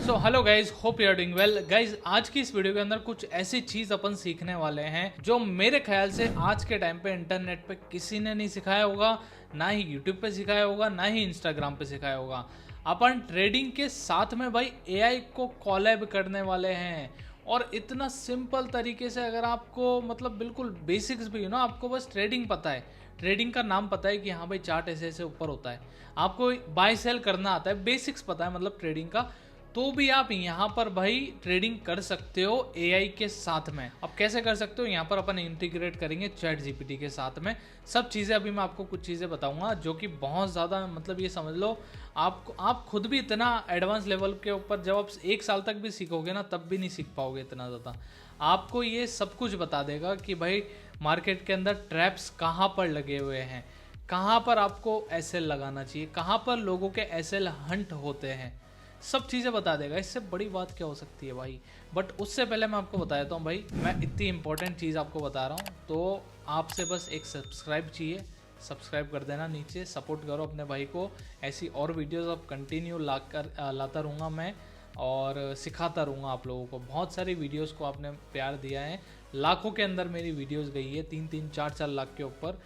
So hello guys, hope you are doing well. Guys, आज की इस वीडियो के अंदर कुछ ऐसी चीज अपन सीखने वाले हैं जो मेरे ख्याल से आज के टाइम पे इंटरनेट पे किसी ने नहीं सिखाया होगा, ना ही यूट्यूब पे सिखाया होगा, ना ही इंस्टाग्राम पे सिखाया होगा। अपन ट्रेडिंग के साथ में भाई एआई को कोलैब करने वाले हैं। और इतना सिंपल तरीके से, अगर आपको मतलब बिल्कुल बेसिक्स भी ना, आपको बस ट्रेडिंग पता है, ट्रेडिंग का नाम पता है कि हाँ भाई चार्ट ऐसे ऐसे ऊपर होता है, आपको बाय सेल करना आता है, बेसिक्स पता है मतलब ट्रेडिंग का, तो भी आप यहाँ पर भाई ट्रेडिंग कर सकते हो एआई के साथ में। अब कैसे कर सकते हो, यहाँ पर अपन इंटीग्रेट करेंगे चैट जीपीटी के साथ में। सब चीज़ें अभी मैं आपको कुछ चीज़ें बताऊंगा जो कि बहुत ज़्यादा, मतलब ये समझ लो आप खुद भी इतना एडवांस लेवल के ऊपर जब आप 1 साल तक भी सीखोगे ना, तब भी नहीं सीख पाओगे इतना ज़्यादा। आपको ये सब कुछ बता देगा कि भाई मार्केट के अंदर ट्रैप्स कहाँ पर लगे हुए हैं, कहाँ पर आपको एसएल लगाना चाहिए, कहाँ पर लोगों के एसएल हंट होते हैं, सब चीज़ें बता देगा। इससे बड़ी बात क्या हो सकती है भाई। बट उससे पहले मैं आपको बता देता हूँ भाई, मैं इतनी इंपॉर्टेंट चीज़ आपको बता रहा हूँ, तो आपसे बस एक सब्सक्राइब चाहिए। सब्सक्राइब कर देना, नीचे सपोर्ट करो अपने भाई को। ऐसी और वीडियोस अब कंटिन्यू लाता रहूँगा मैं, और सिखाता रहूँगा आप लोगों को। बहुत सारी वीडियोस को आपने प्यार दिया है, लाखों के अंदर मेरी वीडियोस गई है, 3-4 लाख के ऊपर।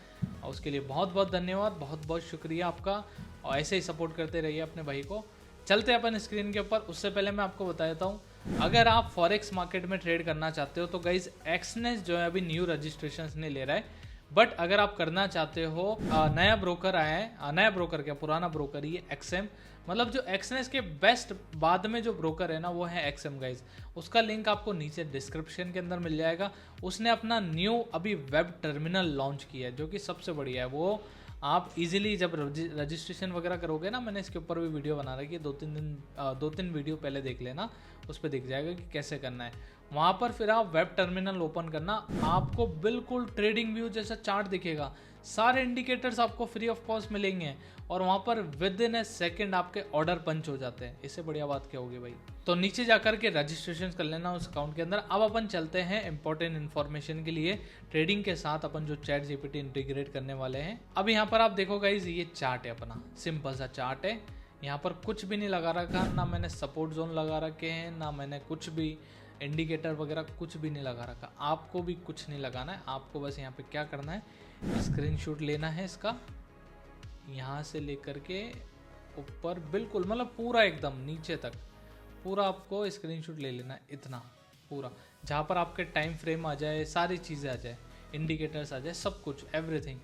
उसके लिए बहुत बहुत धन्यवाद, बहुत बहुत शुक्रिया आपका। और ऐसे ही सपोर्ट करते रहिए अपने भाई को। चलते हैं अपन स्क्रीन के ऊपर। उससे पहले मैं आपको बता देता हूँ, अगर आप फॉरेक्स मार्केट में ट्रेड करना चाहते हो तो गाइज एक्सनेस जो है अभी न्यू रजिस्ट्रेशन नहीं ले रहा है। बट अगर आप करना चाहते हो, नया ब्रोकर आया है, नया ब्रोकर क्या पुराना ब्रोकर ही है, एक्सएम। मतलब जो एक्सनेस के बेस्ट बाद में जो ब्रोकर है ना, वो है एक्सएम गाइज। उसका लिंक आपको नीचे डिस्क्रिप्शन के अंदर मिल जाएगा। उसने अपना न्यू अभी वेब टर्मिनल लॉन्च किया है, जो कि सबसे बढ़िया है। वो आप इजीली जब रजिस्ट्रेशन वगैरह करोगे ना, मैंने इसके ऊपर भी वीडियो बना रखी है, 2-3 वीडियो पहले देख लेना, उस पर दिख जाएगा कि कैसे करना है। वहाँ पर फिर आप वेब टर्मिनल ओपन करना, आपको बिल्कुल ट्रेडिंग व्यू जैसा चार्ट दिखेगा, सारे इंडिकेटर्स आपको फ्री ऑफ कॉस्ट मिलेंगे, और वहाँ पर विद इन ए सेकेंड आपके ऑर्डर पंच हो जाते हैं। इससे बढ़िया बात क्या होगी भाई। तो नीचे जाकर के रजिस्ट्रेशन कर लेना उस अकाउंट के अंदर। अब अपन चलते हैं इंपॉर्टेंट इन्फॉर्मेशन के लिए। ट्रेडिंग के साथ अपन जो चैट जीपीटी इंटीग्रेट करने वाले हैं। अब यहाँ पर आप देखो गाइज, ये चार्ट है अपना, सिंपल सा चार्ट है। यहाँ पर कुछ भी नहीं लगा रखा, ना मैंने सपोर्ट जोन लगा रखे हैं, ना मैंने कुछ भी इंडिकेटर वगैरह कुछ भी नहीं लगा रखा। आपको भी कुछ नहीं लगाना है। आपको बस यहाँ पे क्या करना है, स्क्रीनशॉट लेना है इसका, यहाँ से लेकर के ऊपर बिल्कुल, मतलब पूरा एकदम नीचे तक पूरा आपको स्क्रीनशॉट ले लेना है, इतना पूरा, जहाँ पर आपके टाइम फ्रेम आ जाए, सारी चीज़ें आ जाए, इंडिकेटर्स आ जाए, सब कुछ एवरीथिंग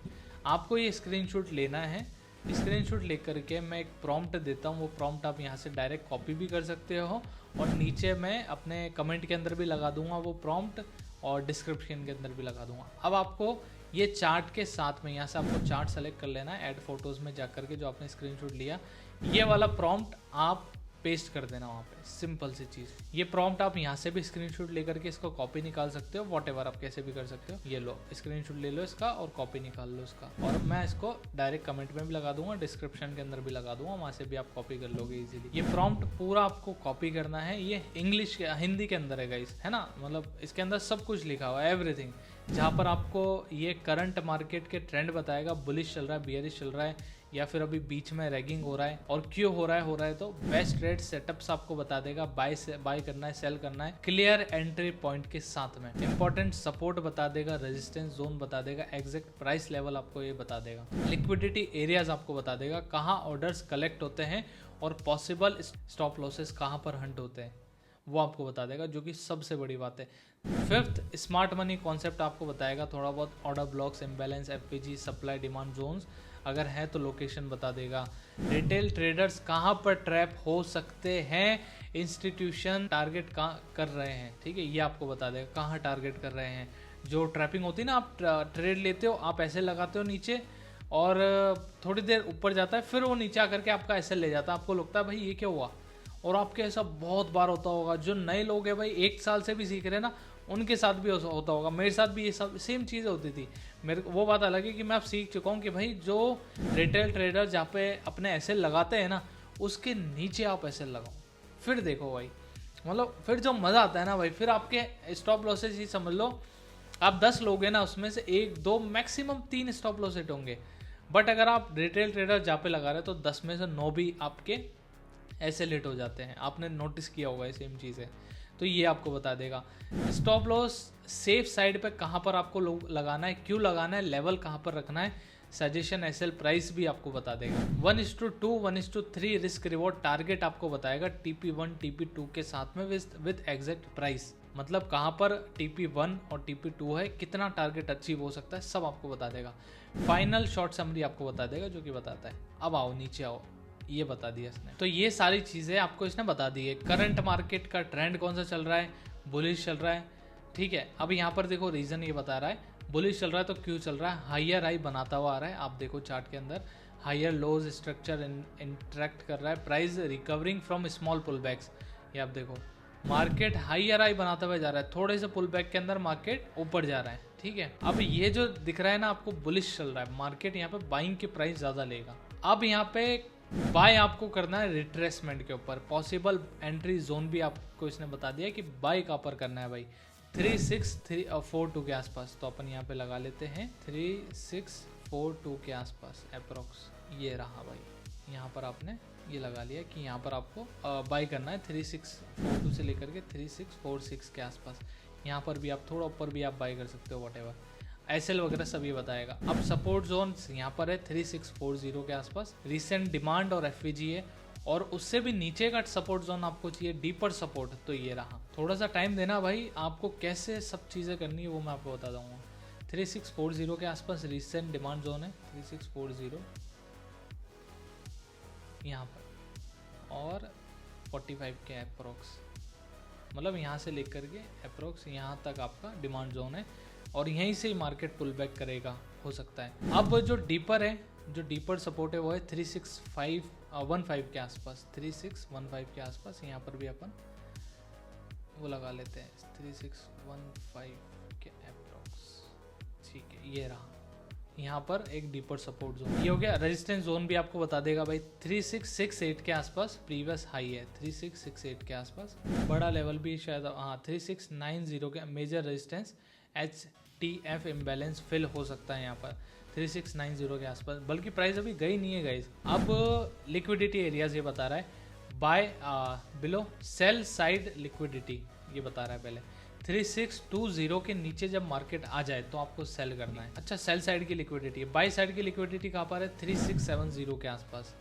आपको ये स्क्रीनशॉट लेना है। स्क्रीनशॉट लेकर के मैं एक प्रॉम्प्ट देता हूँ, वो प्रॉम्प्ट आप यहाँ से डायरेक्ट कॉपी भी कर सकते हो, और नीचे मैं अपने कमेंट के अंदर भी लगा दूंगा वो प्रॉम्प्ट, और डिस्क्रिप्शन के अंदर भी लगा दूंगा। अब आपको ये चार्ट के साथ में यहाँ से आपको चार्ट सेलेक्ट कर लेना है, ऐड फोटोज़ में जा करके जो आपने स्क्रीनशॉट लिया, ये वाला प्रॉम्प्ट आप पेस्ट कर देना वहाँ पे, सिंपल सी चीज़। ये प्रॉम्प्ट आप यहाँ से भी स्क्रीनशॉट लेकर के इसको कॉपी निकाल सकते हो, वॉटेवर आप कैसे भी कर सकते हो। ये लो स्क्रीनशॉट ले लो इसका और कॉपी निकाल लो इसका, और मैं इसको डायरेक्ट कमेंट में भी लगा दूंगा, डिस्क्रिप्शन के अंदर भी लगा दूंगा, वहाँ से भी आप कॉपी कर लोगे इजीली। ये प्रॉम्प्ट पूरा आपको कॉपी करना है। ये इंग्लिश हिंदी के अंदर है गाइस, है ना, मतलब इसके अंदर सब कुछ लिखा हुआ है, एवरीथिंग। जहाँ पर आपको ये करंट मार्केट के ट्रेंड बताएगा, बुलिश चल रहा है, बियरिश चल रहा है, या फिर अभी बीच में रैगिंग हो रहा है, और क्यों हो रहा है तो बेस्ट ट्रेड सेटअप्स आपको बता देगा, बाय करना है, सेल करना है, क्लियर एंट्री पॉइंट के साथ में। इंपॉर्टेंट सपोर्ट बता देगा, रेजिस्टेंस जोन बता देगा, एग्जैक्ट प्राइस लेवल आपको ये बता देगा, लिक्विडिटी एरियाज आपको बता देगा, कहाँ ऑर्डर्स कलेक्ट होते हैं, और पॉसिबल स्टॉप लॉसेस कहाँ पर हंट होते हैं, वो आपको बता देगा, जो कि सबसे बड़ी बात है। फिफ्थ, स्मार्ट मनी कॉन्सेप्ट आपको बताएगा, थोड़ा बहुत order blocks, imbalance, FPG, supply demand zones अगर है तो लोकेशन बता देगा। रिटेल ट्रेडर्स कहाँ पर ट्रैप हो सकते हैं, इंस्टीट्यूशन टारगेट कहाँ कर रहे हैं, ठीक है, ये आपको बता देगा कहाँ टारगेट कर रहे हैं। जो ट्रैपिंग होती है ना, आप ट्रेड लेते हो, आप ऐसे लगाते हो नीचे, और थोड़ी देर ऊपर जाता है, फिर वो नीचे आकर के आपका ऐसे ले जाता है, आपको लगता है भाई ये क्या हुआ। और आपके ऐसा बहुत बार होता होगा, जो नए लोग हैं भाई 1 साल से भी सीख रहे हैं ना, उनके साथ भी होता होगा, मेरे साथ भी ये सब सेम चीज़ होती थी। मेरे वो बात अलग है कि मैं अब सीख चुका हूँ कि भाई जो रिटेल ट्रेडर जहाँ पे अपने ऐसे लगाते हैं ना, उसके नीचे आप ऐसे लगाओ, फिर देखो भाई, मतलब फिर जो मज़ा आता है ना भाई, फिर आपके स्टॉप लॉसेस ही समझ लो, आप 10 लोग हैं ना, उसमें से 1-2 मैक्सिमम 3 स्टॉप लॉस हिट होंगे। बट अगर आप रिटेल ट्रेडर जहाँ पे लगा रहे हैं तो 10 में से 9 भी आपके ऐसे लेट हो जाते हैं, आपने नोटिस किया होगा ये सेम चीज़ है। तो ये आपको बता देगा। स्टॉप लॉस सेफ साइड पे कहाँ पर आपको लगाना है, क्यों लगाना है, लेवल कहाँ पर रखना है, सजेशन एसएल प्राइस भी आपको बता देगा। 1:2 1:3 रिस्क रिवॉर्ड टारगेट आपको बताएगा TP1 TP2 के साथ में विद एग्जैक्ट प्राइस। मतलब कहाँ पर TP1 और TP2 है, कितना टारगेट अचीव हो सकता है, सब आपको बता देगा। फाइनल शॉर्ट समरी आपको बता देगा जो कि बताता है। अब आओ नीचे आओ, ये बता दिया इसने। तो ये सारी चीज़ें आपको इसने बता दी है। करंट मार्केट का ट्रेंड कौन सा चल रहा है, बुलिश चल रहा है, ठीक है। अब यहाँ पर देखो रीज़न ये बता रहा है, बुलिश चल रहा है तो क्यों चल रहा है, हायर हाई बनाता हुआ आ रहा है। आप देखो चार्ट के अंदर हायर लोज स्ट्रक्चर इंटरेक्ट कर रहा है, price recovering from small pullbacks. ये आप देखो मार्केट हायर हाई बनाता हुआ जा रहा है, थोड़े से पुल बैक के अंदर मार्केट ऊपर जा रहा है, ठीक है। अब ये जो दिख रहा है ना आपको, बुलिश चल रहा है मार्केट, यहाँ पे बाइंग की प्राइस ज़्यादा लेगा। अब यहाँ पे बाय आपको करना है रिट्रेसमेंट के ऊपर, पॉसिबल एंट्री जोन भी आपको इसने बता दिया कि बाय कहाँ पर करना है भाई, 3642 के आसपास। तो अपन यहाँ पे लगा लेते हैं 3642 के आसपास अप्रोक्स। ये रहा भाई, यहाँ पर आपने ये लगा लिया कि यहाँ पर आपको बाय करना है 3642 से लेकर के 3646 के आसपास। यहाँ पर भी आप थोड़ा ऊपर भी आप बाय कर सकते हो, व्हाटएवर एसएल वगैरह सभी बताएगा। अब सपोर्ट जोन यहाँ पर है 3640 के आसपास, रिसेंट डिमांड और एफवीजी है, और उससे भी नीचे का सपोर्ट जोन आपको चाहिए, डीपर सपोर्ट, तो ये रहा। थोड़ा सा टाइम देना भाई, आपको कैसे सब चीज़ें करनी है वो मैं आपको बता दूंगा। 3640 के आसपास रिसेंट डिमांड जोन है, 3640 यहाँ पर, और 45 के अप्रोक्स, मतलब यहाँ से लेकर के अप्रोक्स यहाँ तक आपका डिमांड जोन है, और यहीं से ही मार्केट पुल बैक करेगा, हो सकता है। अब जो डीपर है, जो डीपर सपोर्ट है वो है 3615 के आसपास, 3615 के आसपास। यहाँ पर भी अपन वो लगा लेते हैं 3615 के अप्रोक्स, ठीक है। ये रहा, यहाँ पर एक डीपर सपोर्ट जोन, ये हो गया। रेजिस्टेंस जोन भी आपको बता देगा भाई, 3668 के आसपास प्रीवियस हाई है, 3668 के आसपास। बड़ा लेवल भी शायद, हाँ 3690 के major resistance HTF imbalance fill हो सकता है यहाँ पर 3690 के आसपास, बल्कि प्राइस अभी गई नहीं है गाइज। अब लिक्विडिटी एरियाज ये बता रहा है, buy below sell side liquidity, ये बता रहा है पहले 3620 के नीचे जब मार्केट आ जाए तो आपको सेल करना है। अच्छा, सेल साइड की लिक्विडिटी है। बाय साइड की लिक्विडिटी कहाँ पर है, 3670 के आसपास।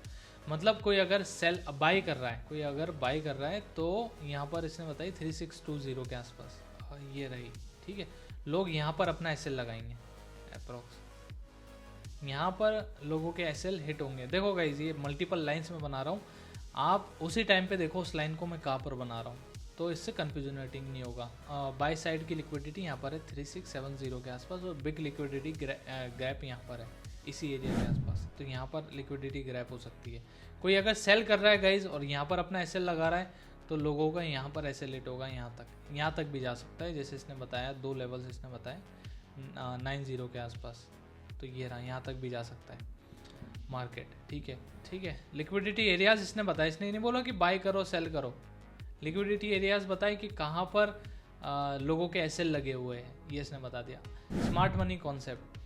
मतलब कोई अगर सेल बाय कर रहा है, कोई अगर बाय कर रहा है तो यहाँ पर इसने बताई 3620 के आसपास, ये रही, ठीक है। लोग यहाँ पर अपना एसएल लगाएंगे अप्रोक्स, यहाँ पर लोगों के एसएल हिट होंगे। देखो गाइज, ये मल्टीपल लाइंस में बना रहा हूँ, आप उसी टाइम पे देखो उस लाइन को मैं कहाँ पर बना रहा हूँ, तो इससे कन्फ्यूजनेटिंग नहीं होगा। बाय साइड की लिक्विडिटी यहाँ पर है 3670 के आसपास, और बिग लिक्विडिटी गैप यहाँ पर है इसी एरिया के आसपास, तो यहाँ पर लिक्विडिटी गैप हो सकती है। कोई अगर सेल कर रहा है गाइज और यहाँ पर अपना एसएल लगा रहा है, तो लोगों का यहाँ पर एसएल हिट होगा, यहाँ तक भी जा सकता है। जैसे इसने बताया 2 लेवल्स इसने बताया 90 के आसपास, तो ये रहा, यहाँ तक भी जा सकता है मार्केट, ठीक है। लिक्विडिटी एरियाज इसने बताया, इसने नहीं बोला कि बाय करो सेल करो, लिक्विडिटी एरियाज बताए कि कहाँ पर लोगों के एसएल लगे हुए हैं, ये इसने बता दिया। Smart money concept,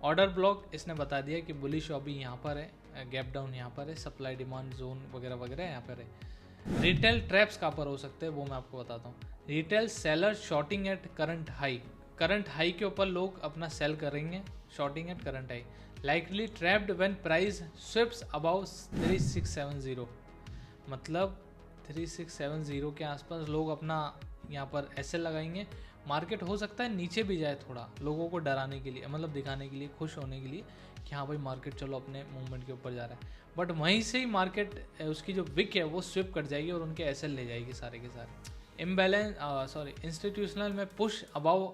order block इसने बता दिया कि बुलिश अभी यहाँ पर है, गैप डाउन यहाँ पर है, सप्लाई डिमांड जोन वगैरह वगैरह यहाँ पर है। रिटेल ट्रैप्स कहाँ पर हो सकते हैं वो मैं आपको बताता हूँ। Retail seller shorting at current high के ऊपर लोग अपना सेल करेंगे, shorting at current high, likely trapped when price sweeps above 3670, मतलब 3670 के आसपास लोग अपना यहाँ पर एसएल लगाएंगे। मार्केट हो सकता है नीचे भी जाए थोड़ा, लोगों को डराने के लिए, मतलब दिखाने के लिए, खुश होने के लिए कि हाँ भाई मार्केट चलो अपने मूवमेंट के ऊपर जा रहा है, बट वहीं से ही मार्केट उसकी जो विक है वो स्विप कर जाएगी और उनके एसएल ले जाएगी सारे के सारे। इम्बैलेंस इंस्टीट्यूशनल में push above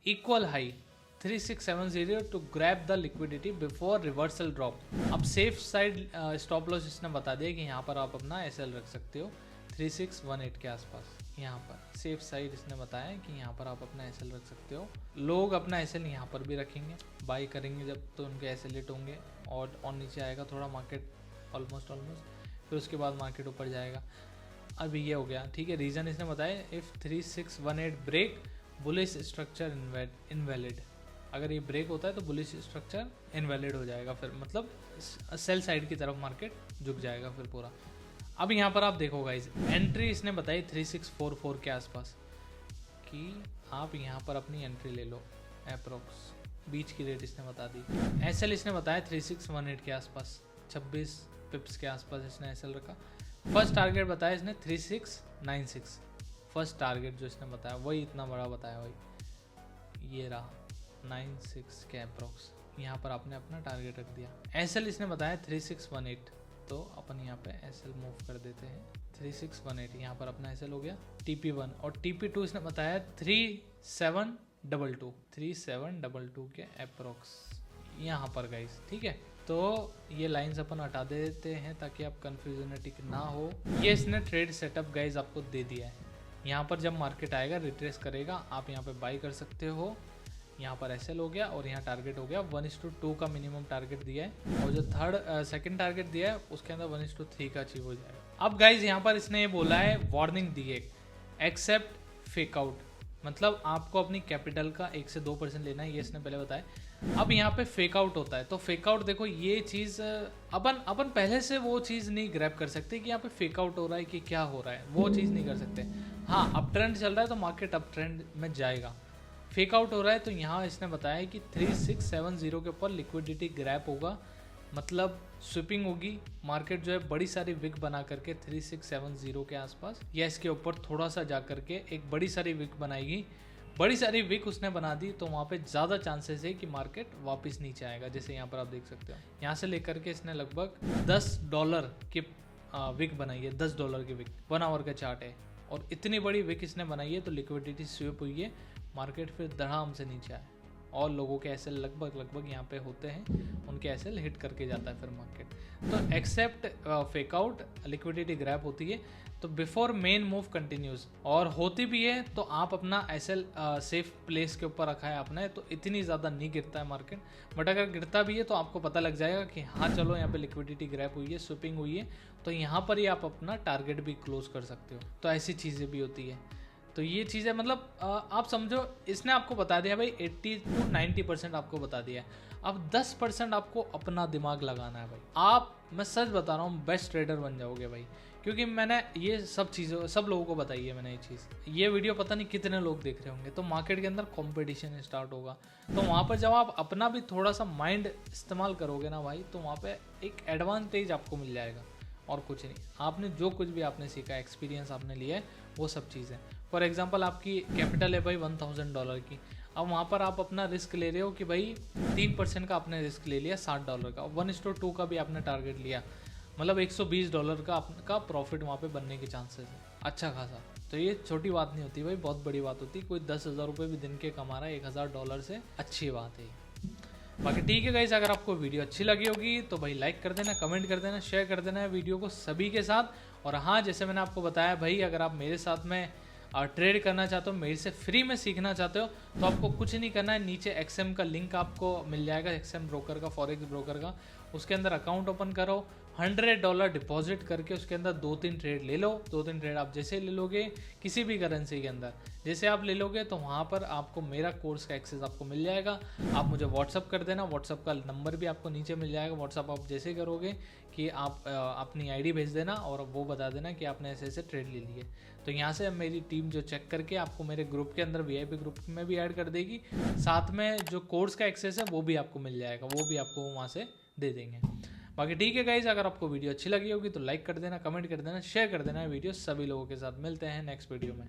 equal high 3670 to grab the liquidity before reversal drop. अब सेफ साइड स्टॉप लॉस इसने बता दिया कि यहाँ पर आप अपना एसएल रख सकते हो 3618 के आसपास। यहाँ पर सेफ साइड इसने बताया कि यहाँ पर आप अपना एसएल रख सकते हो। लोग अपना एसएल यहाँ पर भी रखेंगे, बाई करेंगे जब तो उनके एसएल हिट होंगे और नीचे आएगा थोड़ा मार्केट ऑलमोस्ट, फिर उसके बाद मार्केट ऊपर जाएगा। अभी ये हो गया, ठीक है। रीज़न इसने बताया, if 3618 break bullish structure invalid, अगर ये ब्रेक होता है तो बुलिश स्ट्रक्चर इनवैलिड हो जाएगा, फिर मतलब सेल साइड की तरफ मार्केट झुक जाएगा फिर पूरा। अब यहाँ पर आप देखो गाइज, एंट्री इसने बताई 3644 के आसपास कि आप यहाँ पर अपनी एंट्री ले लो अप्रोक्स, बीच की रेट इसने बता दी। एसएल इसने बताया 3618 के आसपास, 26 पिप्स के आसपास इसने एसएल रखा। फर्स्ट टारगेट बताया इसने 3696, फर्स्ट टारगेट जो इसने बताया वही इतना बड़ा बताया भाई, ये रहा 96 के अप्रोक्स, यहाँ पर आपने अपना टारगेट रख दिया। एसएल इसने बताया 3618, तो अपन यहाँ पे एसएल मूव कर देते हैं 3618, यहाँ पर अपना एसएल हो गया। TP1 और TP2 इसने बताया 3722 के अप्रोक्स, यहाँ पर गाइस, ठीक है। तो ये लाइंस अपन हटा देते हैं ताकि आप कंफ्यूजनेटिक ना हो। ये इसने ट्रेड सेटअप गाइस आपको दे दिया है। यहाँ पर जब मार्केट आएगा रिट्रेस करेगा, आप यहाँ पे बाई कर सकते हो। यहाँ पर एसएल हो गया और यहाँ टारगेट हो गया 1:2 का मिनिमम टारगेट दिया है, और जो सेकंड टारगेट दिया है उसके अंदर 1:3 का अचीव हो जाएगा। अब गाइज यहाँ पर इसने ये बोला है, वार्निंग दी है, एक्सेप्ट फेक आउट, मतलब आपको अपनी कैपिटल का 1 से 2% लेना है, ये इसने पहले बताया। अब यहाँ पे फेक आउट होता है, तो फेक आउट देखो ये चीज़ अपन पहले से वो चीज़ नहीं ग्रैब कर सकते कि यहाँ पे फेक आउट हो रहा है कि क्या हो रहा है, वो चीज़ नहीं कर सकते। हाँ, अप ट्रेंड चल रहा है तो मार्केट अप ट्रेंड में जाएगा। फेक आउट हो रहा है तो यहाँ इसने बताया कि 3670 के ऊपर लिक्विडिटी ग्रैप होगा, मतलब स्विपिंग होगी। मार्केट जो है बड़ी सारी विक बना करके 3670 के आसपास या इसके ऊपर थोड़ा सा जा करके एक बड़ी सारी विक बनाएगी। बड़ी सारी विक उसने बना दी तो वहाँ पे ज़्यादा चांसेस है कि मार्केट वापस नीचे आएगा। जैसे यहाँ पर आप देख सकते हो, यहाँ से लेकर के इसने लगभग $10 की विक बनाई है, $10 की विक, 1 आवर का चार्ट है, और इतनी बड़ी विक इसने बनाई है तो लिक्विडिटी स्विप हुई है, मार्केट फिर धड़ाम से नीचे आए, और लोगों के एसएल लगभग यहाँ पे होते हैं, उनके एसएल हिट करके जाता है फिर मार्केट। तो except fake out, liquidity grab होती है तो बिफोर मेन मूव कंटिन्यूज, और होती भी है तो आप अपना एसएल सेफ प्लेस के ऊपर रखा है आपने, तो इतनी ज़्यादा नहीं गिरता है मार्केट। बट अगर गिरता भी है तो आपको पता लग जाएगा कि हाँ चलो यहाँ पे लिक्विडिटी ग्रैब हुई है, स्विपिंग हुई है, तो यहाँ पर ही आप अपना टारगेट भी क्लोज कर सकते हो। तो ऐसी चीज़ें भी होती है। तो ये चीज़ है, मतलब आप समझो इसने आपको बता दिया भाई 80 to 90% आपको बता दिया है। अब 10% आपको अपना दिमाग लगाना है भाई। आप, मैं सच बता रहा हूँ, बेस्ट ट्रेडर बन जाओगे भाई, क्योंकि मैंने ये सब चीज़ें सब लोगों को बताई है मैंने ये चीज़। ये वीडियो पता नहीं कितने लोग देख रहे होंगे, तो मार्केट के अंदर कंपटीशन स्टार्ट होगा, तो वहाँ पर जब आप अपना भी थोड़ा सा माइंड इस्तेमाल करोगे ना भाई, तो वहाँ पर एक एडवांटेज आपको मिल जाएगा और कुछ नहीं। आपने जो कुछ भी आपने सीखा, एक्सपीरियंस आपने लिया है, वो सब चीज़ें। फॉर एग्जांपल आपकी कैपिटल है भाई $1000 की, अब वहाँ पर आप अपना रिस्क ले रहे हो कि भाई 3% का आपने रिस्क ले लिया $60 का, 1:2 का भी आपने टारगेट लिया, मतलब $120 का आपका प्रॉफिट वहाँ पे बनने के चांसेस है अच्छा खासा। तो ये छोटी बात नहीं होती भाई, बहुत बड़ी बात होती है। कोई 10,000 रुपये भी दिन के कमा रहा है $1000 से, अच्छी बात है। बाकी ठीक है गाइस, अगर आपको वीडियो अच्छी लगी होगी तो भाई लाइक कर देना, कमेंट कर देना, शेयर कर देना है वीडियो को सभी के साथ। और हाँ, जैसे मैंने आपको बताया भाई, अगर आप मेरे साथ में ट्रेड करना चाहते हो, मेरे से फ्री में सीखना चाहते हो, तो आपको कुछ नहीं करना है, नीचे एक्सएम का लिंक आपको मिल जाएगा, एक्सएम ब्रोकर का, फॉरेक्स ब्रोकर का। उसके अंदर अकाउंट ओपन करो, $100 डिपॉजिट करके उसके अंदर 2-3 ट्रेड ले लो। 2-3 ट्रेड आप जैसे ले लोगे किसी भी करेंसी के अंदर, जैसे आप ले लोगे, तो वहाँ पर आपको मेरा कोर्स का एक्सेस आपको मिल जाएगा। आप मुझे व्हाट्सअप कर देना, व्हाट्सअप का नंबर भी आपको नीचे मिल जाएगा। व्हाट्सअप आप जैसे करोगे कि आप अपनी आईडी भेज देना और वो बता देना कि आपने ऐसे ऐसे ट्रेड ले लिए, तो यहाँ से मेरी टीम जो चेक करके आपको मेरे ग्रुप के अंदर, वीआईपी ग्रुप में भी ऐड कर देगी। साथ में जो कोर्स का एक्सेस है वो भी आपको मिल जाएगा, वो भी आपको वहाँ से दे देंगे। बाकी ठीक है गाइज, अगर आपको वीडियो अच्छी लगी होगी तो लाइक कर देना, कमेंट कर देना, शेयर कर देना वीडियो सभी लोगों के साथ। मिलते हैं नेक्स्ट वीडियो में।